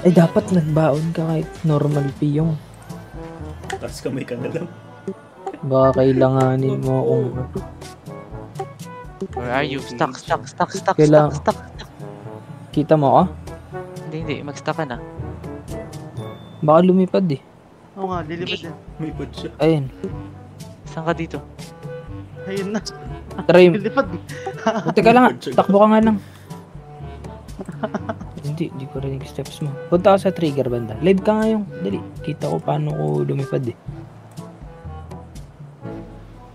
Ay, dapat nagbaon ka kahit normal piyong. Tapos kamay ka na lang. Baka kailanganin mo akong... Where are you? Stuck. Kailangan... Kita mo ako? Hindi. Mag-stuck ka na. Baka lumipad eh. Oo nga, lilipad yan. May pad siya. Ayun. Saan ka dito? Ayun na. Try mo. Lilipad. Buti ka lang nga. Takbo ka nga lang. Hindi ko rin yung steps mo. Punta ka sa trigger banda. Live ka nga yung. Dali. Kita ko paano ko lumipad eh.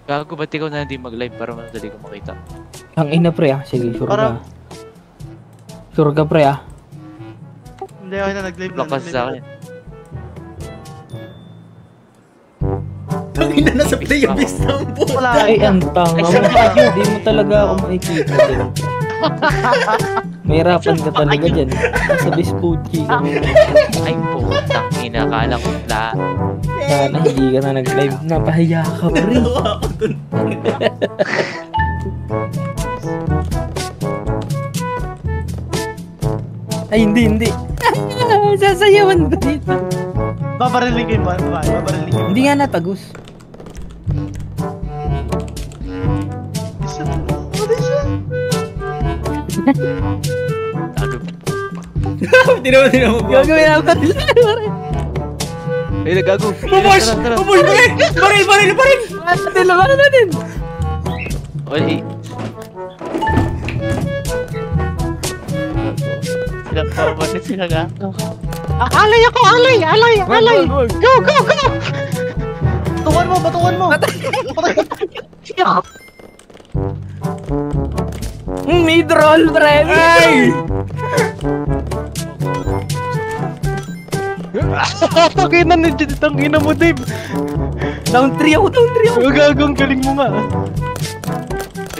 Gago, ba't ikaw na hindi mag-live para madali ko makita? Ang ina pre ah. Sige, sure ka. Sure ka pre ah. Hindi ako na nag-live na. Lakas sa akin. Tangina na sa playbase ng puta. Ay, ang tanga mo. Hindi mo talaga ako makikita dyan. Mahirapan ka talaga dyan. Nasa Vespucci ka mo. Ay, putang ina. Kala ko lahat. Sana hindi ka na nag-live. Napahiya ka pa rin. Ay, hindi. Sasayawan ko dito. Babariling kayo ba? Babariling kayo. Hindi nga natagos. Tago. Hindi naman. Gagawin naman. Ay, nagago. Pupush! Baril! Labanan natin. Oy. Sila gago. Alay! Go! Batukan mo! Mid-roll, pre! Ay! Tangina mo, Dave! Down 3 ako! Gagong galing mo nga!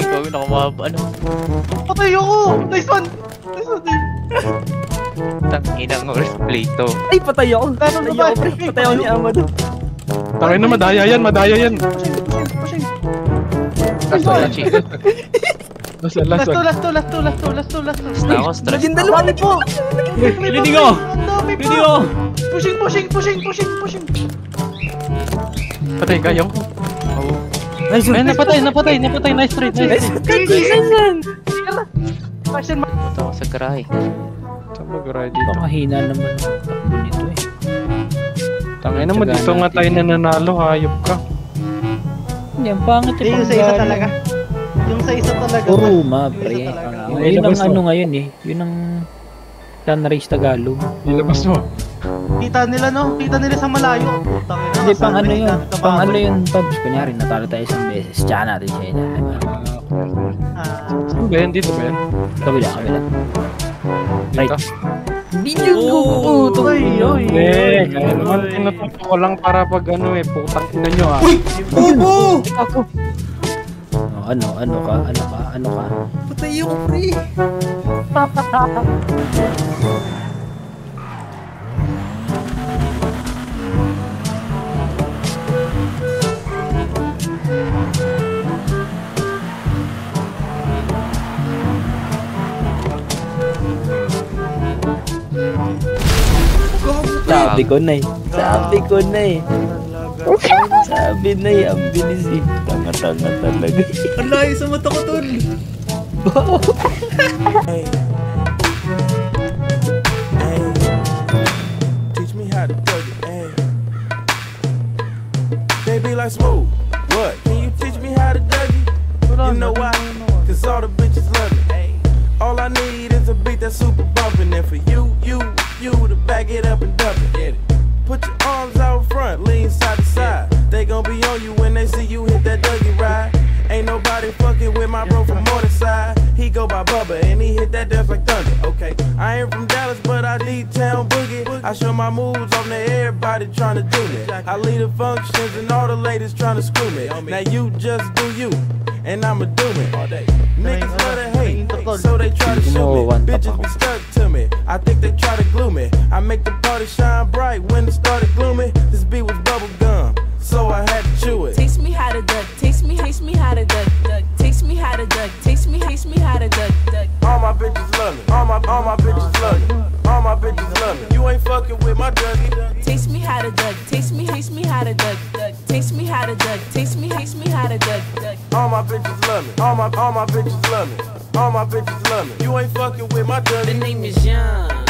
Ikaw yung nakamahaba. Ano? Patay ako! Nice one, Dave! Tanginang horseplay to. Ay, patay ako, pre! Patay ako ni Amado. Tangin na, madaya yan. Pushing! Last Last two. Ako, stress. Naging dalawa na po! Leading ko! Pushing! Patay kayong. Nice one! Napatay. Nice trade. Question mark! Punta ako sa garahe. Saan mag-ride dito? Pakahina naman ang takbo nito eh. Tangin naman, dito nga tayo nananalo, hayop ka. Hindi, ang pangit Yung sa isa talaga. Kuruma, pre. Yun ang ano ngayon eh. Yun ang Sunrise Tagalog. Ilabas mo. Kita nila sa malayo. Hindi, pang ano yun, Pabs. Kunyari, natalo tayo isang beses. Tsaka natin siya yun. Saan ba yan? Dito ba yan? Kabila. Right. Dito? Hindi nyo guguto. Kaya naman tinututo ko lang para pag putang ina nyo ah. Uy! Bobo! Ano ka? Patay ako, pre! Sabi ko na eh. Ang bilis eh. Tanga talaga. Ang layo sa mata ko, tol! Teach me how to plug it, hey. They be like, Smooth, what? Can you teach me how to Dougie? You know why? Cause all the bitches love it. All I need is a beat that's super bumpin'. And for you to back it up and dump it. Get it. Put your arms out front, lean side to side. They gon' be on you when they see you hit that Dougie ride. Ain't nobody fucking with my bro from Morningside. He go by Bubba and he hit that dance like thunder. Okay, I ain't from Dallas, but I D-town boogie. I show my moves on to everybody tryna do me. I lead the functions and all the ladies tryna screw me. Now you just do you, and I'ma do it. Niggas love to hate, so they try to shoot me. Bitches be stuck to me, I think they try to glue me. I make the party shine bright when it started gloomy. This beat was bubble gum, so I had to chew it. Taste me how to duck, taste me how to duck, taste me how to duck, taste me how to duck. All my bitches love me, all my bitches love me, all my bitches love me. You ain't fucking with my Dougie. Taste me how to Doug. Taste me how to Doug. Taste me how to Doug. Taste me how to Doug. All my bitches love me. All my bitches love me. All my bitches love me. You ain't fucking with my Dougie. The name is Young.